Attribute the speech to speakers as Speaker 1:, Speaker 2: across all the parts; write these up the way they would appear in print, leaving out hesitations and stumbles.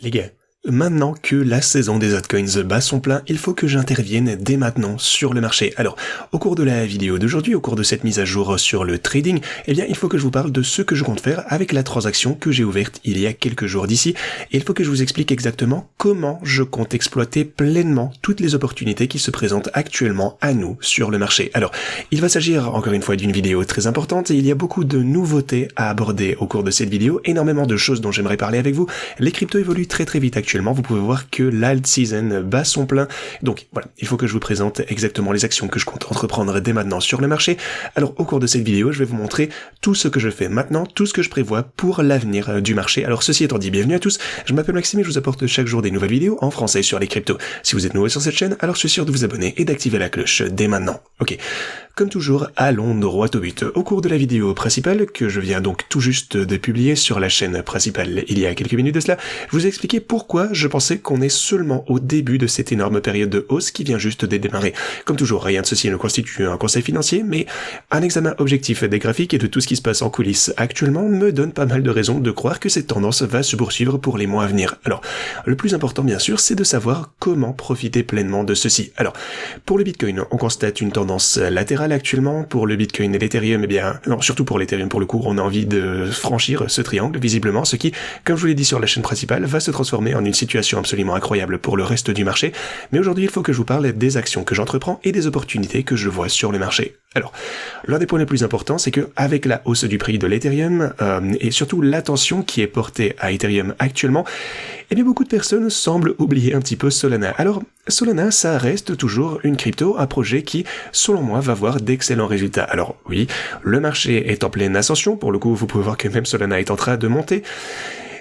Speaker 1: Les gars, maintenant que la saison des altcoins bat son plein, il faut que j'intervienne dès maintenant sur le marché. Alors, au cours de la vidéo d'aujourd'hui, au cours de cette mise à jour sur le trading, eh bien, il faut que je vous parle de ce que je compte faire avec la transaction que j'ai ouverte il y a quelques jours d'ici. Et il faut que je vous explique exactement comment je compte exploiter pleinement toutes les opportunités qui se présentent actuellement à nous sur le marché. Alors, il va s'agir encore une fois d'une vidéo très importante et il y a beaucoup de nouveautés à aborder au cours de cette vidéo, énormément de choses dont j'aimerais parler avec vous. Les cryptos évoluent très vite actuellement. Vous pouvez voir que l'alt season bat son plein. Donc voilà, il faut que je vous présente exactement les actions que je compte entreprendre dès maintenant sur le marché. Alors au cours de cette vidéo, je vais vous montrer tout ce que je fais maintenant, tout ce que je prévois pour l'avenir du marché. Alors ceci étant dit, bienvenue à tous, je m'appelle Maxime et je vous apporte chaque jour des nouvelles vidéos en français sur les cryptos. Si vous êtes nouveau sur cette chaîne, alors je suis sûr de vous abonner et d'activer la cloche dès maintenant. Ok. Comme toujours, allons droit au but. Au cours de la vidéo principale, que je viens donc tout juste de publier sur la chaîne principale il y a quelques minutes de cela, je vous ai expliqué pourquoi je pensais qu'on est seulement au début de cette énorme période de hausse qui vient juste de démarrer. Comme toujours, rien de ceci ne constitue un conseil financier, mais un examen objectif des graphiques et de tout ce qui se passe en coulisses actuellement me donne pas mal de raisons de croire que cette tendance va se poursuivre pour les mois à venir. Alors, le plus important bien sûr, c'est de savoir comment profiter pleinement de ceci. Alors, pour le Bitcoin, on constate une tendance latérale actuellement. Pour le Bitcoin et l'Ethereum, eh bien, non, surtout pour l'Ethereum pour le coup, on a envie de franchir ce triangle, visiblement, ce qui, comme je vous l'ai dit sur la chaîne principale, va se transformer en une situation absolument incroyable pour le reste du marché. Mais aujourd'hui, il faut que je vous parle des actions que j'entreprends et des opportunités que je vois sur le marché. Alors, l'un des points les plus importants, c'est que avec la hausse du prix de l'Ethereum et surtout l'attention qui est portée à Ethereum actuellement, eh bien beaucoup de personnes semblent oublier un petit peu Solana. Alors, Solana, ça reste toujours une crypto, un projet qui, selon moi, va avoir d'excellents résultats. Alors oui, le marché est en pleine ascension, pour le coup, vous pouvez voir que même Solana est en train de monter,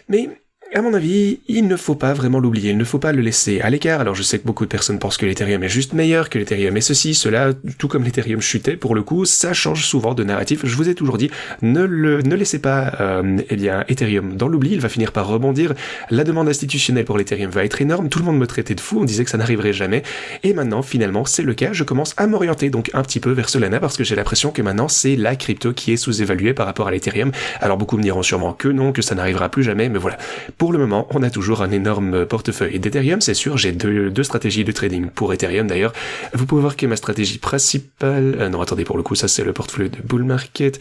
Speaker 1: mais à mon avis, il ne faut pas vraiment l'oublier, il ne faut pas le laisser à l'écart. Alors je sais que beaucoup de personnes pensent que l'Ethereum est juste meilleur, que l'Ethereum est ceci, cela, tout comme l'Ethereum chutait, pour le coup, ça change souvent de narratif. Je vous ai toujours dit, ne laissez pas Ethereum dans l'oubli, il va finir par rebondir. La demande institutionnelle pour l'Ethereum va être énorme, tout le monde me traitait de fou, on disait que ça n'arriverait jamais, et maintenant, finalement, c'est le cas, je commence à m'orienter donc un petit peu vers Solana, parce que j'ai l'impression que maintenant, c'est la crypto qui est sous-évaluée par rapport à l'Ethereum. Alors beaucoup me diront sûrement que non, que ça n'arrivera plus jamais, mais voilà. Pour le moment, on a toujours un énorme portefeuille d'Ethereum, c'est sûr, j'ai deux stratégies de trading pour Ethereum d'ailleurs. Vous pouvez voir que ma stratégie principale... non, attendez, pour le coup, ça c'est le portefeuille de Bull Market.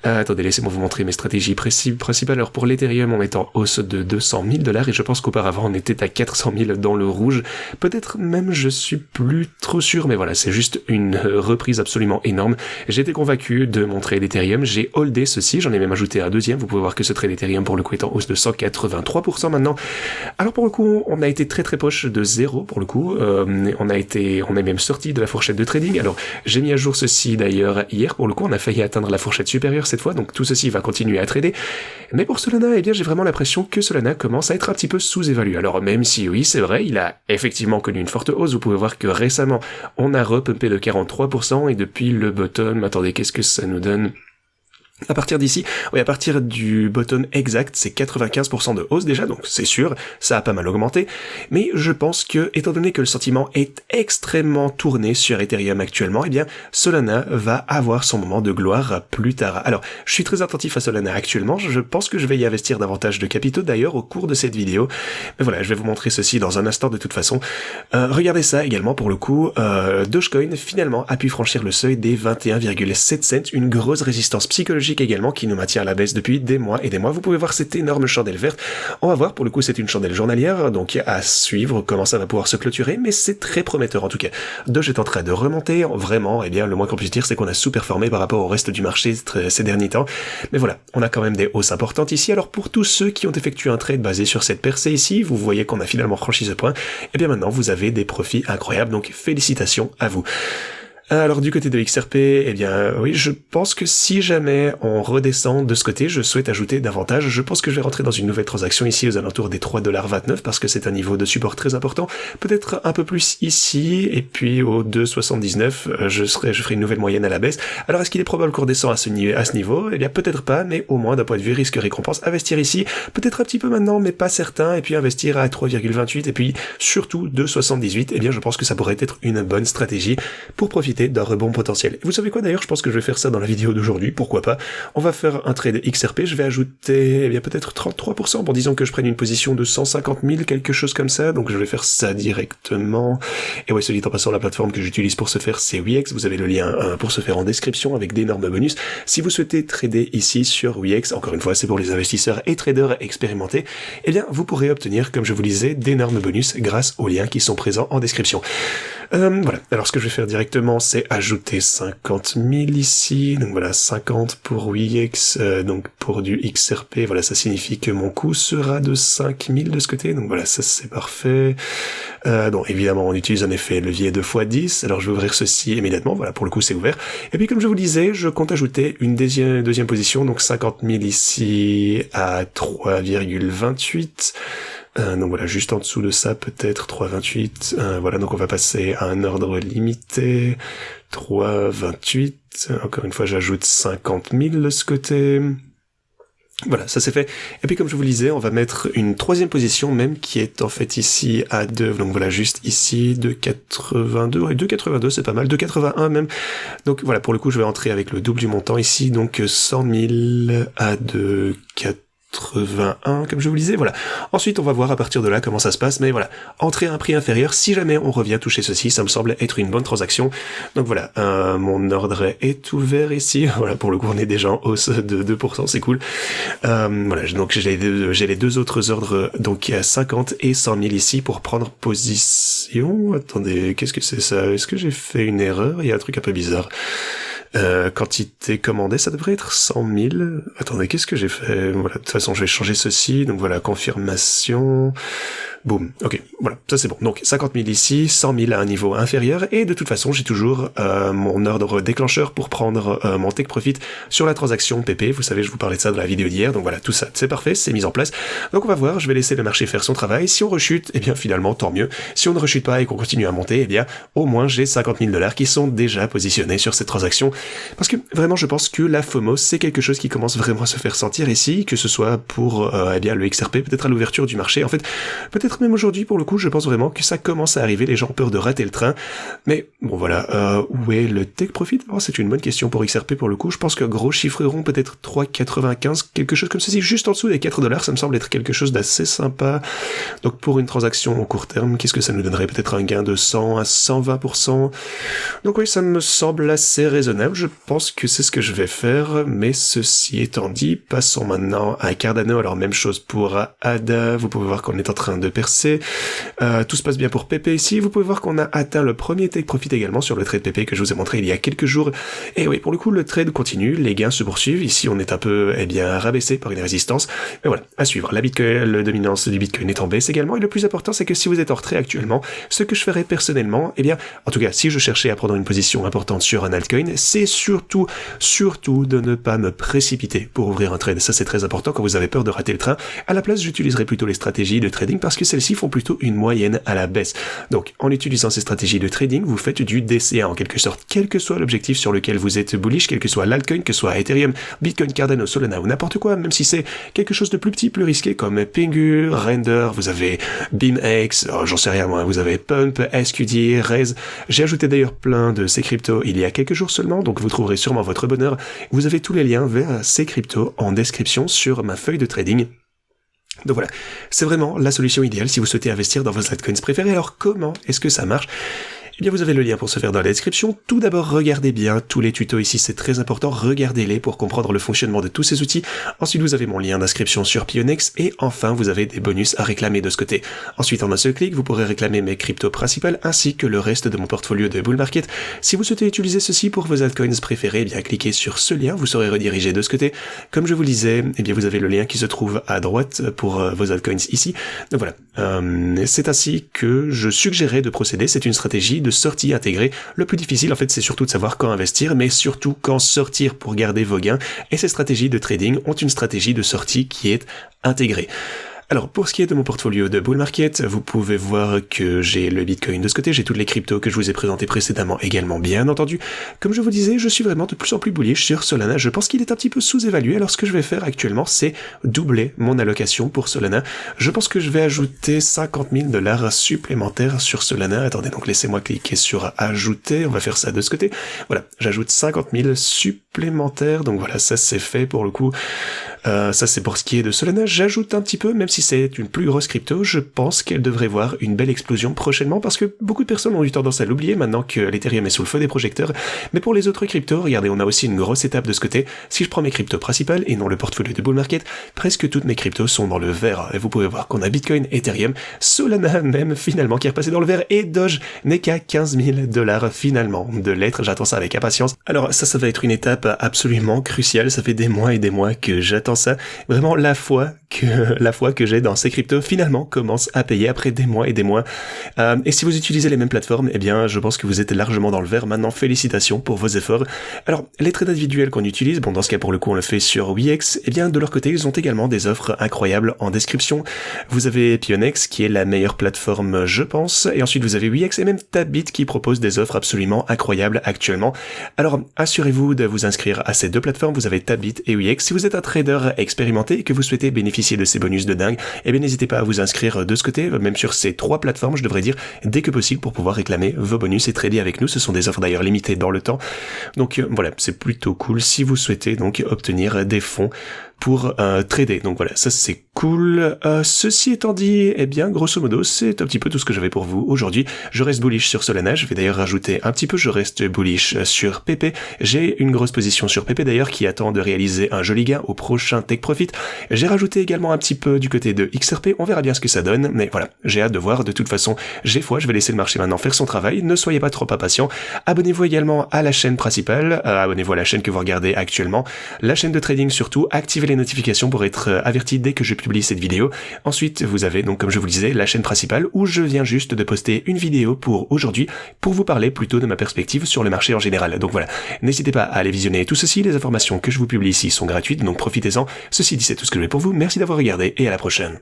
Speaker 1: Attendez, laissez-moi vous montrer mes stratégies principales. Alors pour l'Ethereum, on est en hausse de 200 000 $ et je pense qu'auparavant, on était à 400 000 dans le rouge. Peut-être même, je suis plus trop sûr, mais voilà, c'est juste une reprise absolument énorme. J'ai été convaincu de mon trade Ethereum, j'ai holdé ceci, j'en ai même ajouté un deuxième. Vous pouvez voir que ce trade Ethereum, pour le coup, est en hausse de 183% maintenant. Alors pour le coup, on a été très proche de zéro pour le coup. On est même sorti de la fourchette de trading. Alors j'ai mis à jour ceci d'ailleurs hier. Pour le coup, on a failli atteindre la fourchette supérieure cette fois, donc tout ceci va continuer à trader. Mais pour Solana, eh bien j'ai vraiment l'impression que Solana commence à être un petit peu sous-évalué. Alors même si oui, c'est vrai, il a effectivement connu une forte hausse. Vous pouvez voir que récemment, on a repumpé de 43% et depuis le bottom, attendez, qu'est-ce que ça nous donne ? À partir d'ici, oui, à partir du bottom exact, c'est 95% de hausse déjà, donc c'est sûr, ça a pas mal augmenté, mais je pense que, étant donné que le sentiment est extrêmement tourné sur Ethereum actuellement, eh bien, Solana va avoir son moment de gloire plus tard. Alors, je suis très attentif à Solana actuellement, je pense que je vais y investir davantage de capitaux d'ailleurs au cours de cette vidéo, mais voilà, je vais vous montrer ceci dans un instant de toute façon. Regardez ça également pour le coup, Dogecoin finalement a pu franchir le seuil des 21,7 cents, une grosse résistance psychologique également qui nous maintient à la baisse depuis des mois et des mois. Vous pouvez voir cette énorme chandelle verte. On va voir, pour le coup c'est une chandelle journalière, donc à suivre comment ça va pouvoir se clôturer, mais c'est très prometteur en tout cas. Doge est en train de remonter, vraiment, eh bien le moins qu'on puisse dire c'est qu'on a sous-performé par rapport au reste du marché ces derniers temps. Mais voilà, on a quand même des hausses importantes ici. Alors pour tous ceux qui ont effectué un trade basé sur cette percée ici, vous voyez qu'on a finalement franchi ce point, et bien maintenant vous avez des profits incroyables, donc félicitations à vous. Alors du côté de XRP, eh bien oui, je pense que si jamais on redescend de ce côté, je souhaite ajouter davantage. Je pense que je vais rentrer dans une nouvelle transaction ici aux alentours des 3,29$ parce que c'est un niveau de support très important. Peut-être un peu plus ici, et puis au 2,79$, je ferai une nouvelle moyenne à la baisse. Alors est-ce qu'il est probable qu'on redescend à ce niveau? Eh bien peut-être pas, mais au moins d'un point de vue risque-récompense, investir ici, peut-être un petit peu maintenant, mais pas certain, et puis investir à 3,28$, et puis surtout 2,78$, eh bien je pense que ça pourrait être une bonne stratégie pour profiter profiter d'un rebond potentiel. Et vous savez quoi d'ailleurs, je pense que je vais faire ça dans la vidéo d'aujourd'hui, pourquoi pas. On va faire un trade XRP, je vais ajouter, eh bien peut-être 33%, bon disons que je prenne une position de 150 000, quelque chose comme ça, donc je vais faire ça directement. Et ouais, celui en passant, la plateforme que j'utilise pour ce faire, c'est Weex, vous avez le lien pour ce faire en description avec d'énormes bonus. Si vous souhaitez trader ici sur Weex, encore une fois c'est pour les investisseurs et traders expérimentés, eh bien vous pourrez obtenir, comme je vous le disais, d'énormes bonus grâce aux liens qui sont présents en description. Voilà, alors ce que je vais faire directement, c'est ajouter 50 000 ici, donc voilà, 50 pour Weex, donc pour du XRP, voilà, ça signifie que mon coût sera de 5 000 de ce côté, donc voilà, ça c'est parfait. Donc évidemment, on utilise en effet levier 2x10, alors je vais ouvrir ceci immédiatement, voilà, pour le coup c'est ouvert. Et puis comme je vous disais, je compte ajouter une deuxième position, donc 50 000 ici à 3,28. Donc voilà, juste en dessous de ça, peut-être 3,28. Voilà, donc on va passer à un ordre limité. 3,28. Encore une fois, j'ajoute 50 000 de ce côté. Voilà, ça c'est fait. Et puis comme je vous le disais, on va mettre une troisième position même qui est en fait ici à 2. Donc voilà, juste ici, 2,82. Ouais, 2,82 c'est pas mal, 2,81 même. Donc voilà, pour le coup je vais entrer avec le double du montant ici, donc 100 000 à 2,81, comme je vous le disais, voilà. Ensuite, on va voir à partir de là comment ça se passe, mais voilà, entrer à un prix inférieur, si jamais on revient toucher ceci, ça me semble être une bonne transaction. Donc voilà, mon ordre est ouvert ici, voilà, pour le coup, on est déjà en hausse de 2%, c'est cool. Voilà, donc j'ai les deux autres ordres, donc à 50 et 100 000 ici pour prendre position. Attendez, qu'est-ce que c'est ça? Est-ce que j'ai fait une erreur? Il y a un truc un peu bizarre. Quantité commandée, ça devrait être 100 000. Attendez, qu'est-ce que j'ai fait? Voilà, de toute façon, je vais changer ceci. Donc voilà, confirmation. Boum. Ok, voilà, ça c'est bon. Donc 50 000 ici, 100 000 à un niveau inférieur. Et de toute façon, j'ai toujours mon ordre déclencheur pour prendre mon take profit sur la transaction PP. Vous savez, je vous parlais de ça dans la vidéo d'hier. Donc voilà, tout ça, c'est parfait, c'est mis en place. Donc on va voir, je vais laisser le marché faire son travail. Si on rechute, eh bien finalement, tant mieux. Si on ne rechute pas et qu'on continue à monter, eh bien au moins j'ai 50 000 $ qui sont déjà positionnés sur cette transaction. Parce que vraiment, je pense que la FOMO, c'est quelque chose qui commence vraiment à se faire sentir ici, que ce soit pour eh bien le XRP, peut-être à l'ouverture du marché. En fait, peut-être même aujourd'hui, pour le coup, je pense vraiment que ça commence à arriver. Les gens ont peur de rater le train. Mais bon, voilà. Où est le take profit? Oh, c'est une bonne question pour XRP, pour le coup. Je pense que gros chiffres rond, peut-être 3,95, quelque chose comme ceci, juste en dessous des 4 $. Ça me semble être quelque chose d'assez sympa. Donc, pour une transaction au court terme, qu'est-ce que ça nous donnerait? Peut-être un gain de 100 à 120%. Donc oui, ça me semble assez raisonnable. Je pense que c'est ce que je vais faire, mais ceci étant dit, passons maintenant à Cardano. Alors même chose pour ADA, vous pouvez voir qu'on est en train de percer. Tout se passe bien pour PP ici. Vous pouvez voir qu'on a atteint le premier take profit également sur le trade PP que je vous ai montré il y a quelques jours. Et oui, pour le coup, le trade continue, les gains se poursuivent. Ici, on est un peu, eh bien, rabaissé par une résistance. Mais voilà, à suivre. La dominance du Bitcoin est en baisse également. Et le plus important, c'est que si vous êtes en retrait actuellement, ce que je ferais personnellement, eh bien, en tout cas, si je cherchais à prendre une position importante sur un altcoin, c'est surtout de ne pas me précipiter pour ouvrir un trade. Ça, c'est très important quand vous avez peur de rater le train. À la place, j'utiliserai plutôt les stratégies de trading parce que celles-ci font plutôt une moyenne à la baisse. Donc, en utilisant ces stratégies de trading, vous faites du DCA en quelque sorte, quel que soit l'objectif sur lequel vous êtes bullish, quel que soit l'altcoin, que ce soit Ethereum, Bitcoin, Cardano, Solana ou n'importe quoi, même si c'est quelque chose de plus petit, plus risqué comme Pengu, Render, vous avez BeamX, j'en sais rien moi, vous avez Pump, SQD, Raise. J'ai ajouté d'ailleurs plein de ces cryptos il y a quelques jours seulement, donc vous trouverez sûrement votre bonheur. Vous avez tous les liens vers ces cryptos en description sur ma feuille de trading. Donc voilà, c'est vraiment la solution idéale si vous souhaitez investir dans vos altcoins préférés. Alors comment est-ce que ça marche ? Eh bien, vous avez le lien pour ce faire dans la description. Tout d'abord, regardez bien tous les tutos ici, c'est très important. Regardez-les pour comprendre le fonctionnement de tous ces outils. Ensuite, vous avez mon lien d'inscription sur Pionex. Et enfin, vous avez des bonus à réclamer de ce côté. Ensuite, en un seul clic, vous pourrez réclamer mes cryptos principales ainsi que le reste de mon portfolio de bull market. Si vous souhaitez utiliser ceci pour vos altcoins préférés, eh bien, cliquez sur ce lien. Vous serez redirigé de ce côté. Comme je vous le disais, eh bien, vous avez le lien qui se trouve à droite pour vos altcoins ici. Donc voilà. C'est ainsi que je suggérais de procéder. C'est une stratégie de sortie intégrée. Le plus difficile, en fait, c'est surtout de savoir quand investir, mais surtout quand sortir pour garder vos gains. Et ces stratégies de trading ont une stratégie de sortie qui est intégrée. Alors, pour ce qui est de mon portfolio de bull market, vous pouvez voir que j'ai le Bitcoin de ce côté, j'ai toutes les cryptos que je vous ai présentées précédemment également, bien entendu. Comme je vous disais, je suis vraiment de plus en plus bullish sur Solana. Je pense qu'il est un petit peu sous-évalué. Alors, ce que je vais faire actuellement, c'est doubler mon allocation pour Solana. Je pense que je vais ajouter 50 000 $ supplémentaires sur Solana. Attendez, donc laissez-moi cliquer sur ajouter. On va faire ça de ce côté. Voilà, j'ajoute 50 000 supplémentaires. Donc voilà, ça c'est fait pour le coup. Ça c'est pour ce qui est de Solana. J'ajoute un petit peu, même si c'est une plus grosse crypto, je pense qu'elle devrait voir une belle explosion prochainement parce que beaucoup de personnes ont eu tendance à l'oublier maintenant que l'Ethereum est sous le feu des projecteurs. Mais pour les autres cryptos, regardez, on a aussi une grosse étape de ce côté. Si je prends mes cryptos principales et non le portfolio de bull market, presque toutes mes cryptos sont dans le vert. Et vous pouvez voir qu'on a Bitcoin, Ethereum, Solana même finalement qui est repassé dans le vert et Doge n'est qu'à 15 000 $ finalement de l'être. J'attends ça avec impatience. Alors ça va être une étape absolument cruciale. Ça fait des mois et des mois que j'attends ça. Vraiment la foi que j'ai dans ces cryptos finalement commence à payer après des mois et des mois. Et si vous utilisez les mêmes plateformes, eh bien je pense que vous êtes largement dans le vert. Maintenant, félicitations pour vos efforts. Alors, les trades individuels qu'on utilise, bon dans ce cas pour le coup on le fait sur Wix, eh bien de leur côté ils ont également des offres incroyables en description. Vous avez Pionex qui est la meilleure plateforme je pense, et ensuite vous avez Wix et même Tabit qui propose des offres absolument incroyables actuellement. Alors assurez-vous de vous inscrire à ces deux plateformes, vous avez Tabit et Wix. Si vous êtes un trader expérimenté et que vous souhaitez bénéficier de ces bonus de dingue, eh bien n'hésitez pas à vous inscrire de ce côté, même sur ces trois plateformes je devrais dire, dès que possible pour pouvoir réclamer vos bonus et trader avec nous. Ce sont des offres d'ailleurs limitées dans le temps. Donc voilà, c'est plutôt cool si vous souhaitez donc obtenir des fonds pour trader. Donc voilà, ça c'est cool. Ceci étant dit, eh bien grosso modo c'est un petit peu tout ce que j'avais pour vous aujourd'hui. Je reste bullish sur Solana, je vais d'ailleurs rajouter un petit peu, je reste bullish sur PP. J'ai une grosse position sur PP d'ailleurs qui attend de réaliser un joli gain au prochain Take Profit. J'ai rajouté également un petit peu du côté de XRP, on verra bien ce que ça donne, mais voilà, j'ai hâte de voir. De toute façon, j'ai foi, je vais laisser le marché maintenant faire son travail, ne soyez pas trop impatients. Abonnez-vous également à la chaîne principale, abonnez-vous à la chaîne que vous regardez actuellement, la chaîne de trading surtout, activez les notifications pour être averti dès que je publie cette vidéo. Ensuite, vous avez donc, comme je vous le disais, la chaîne principale où je viens juste de poster une vidéo pour aujourd'hui pour vous parler plutôt de ma perspective sur le marché en général. Donc voilà, n'hésitez pas à aller visionner tout ceci, les informations que je vous publie ici sont gratuites, donc profitez-en. Ceci dit, c'est tout ce que j'ai pour vous, merci d'avoir regardé et à la prochaine.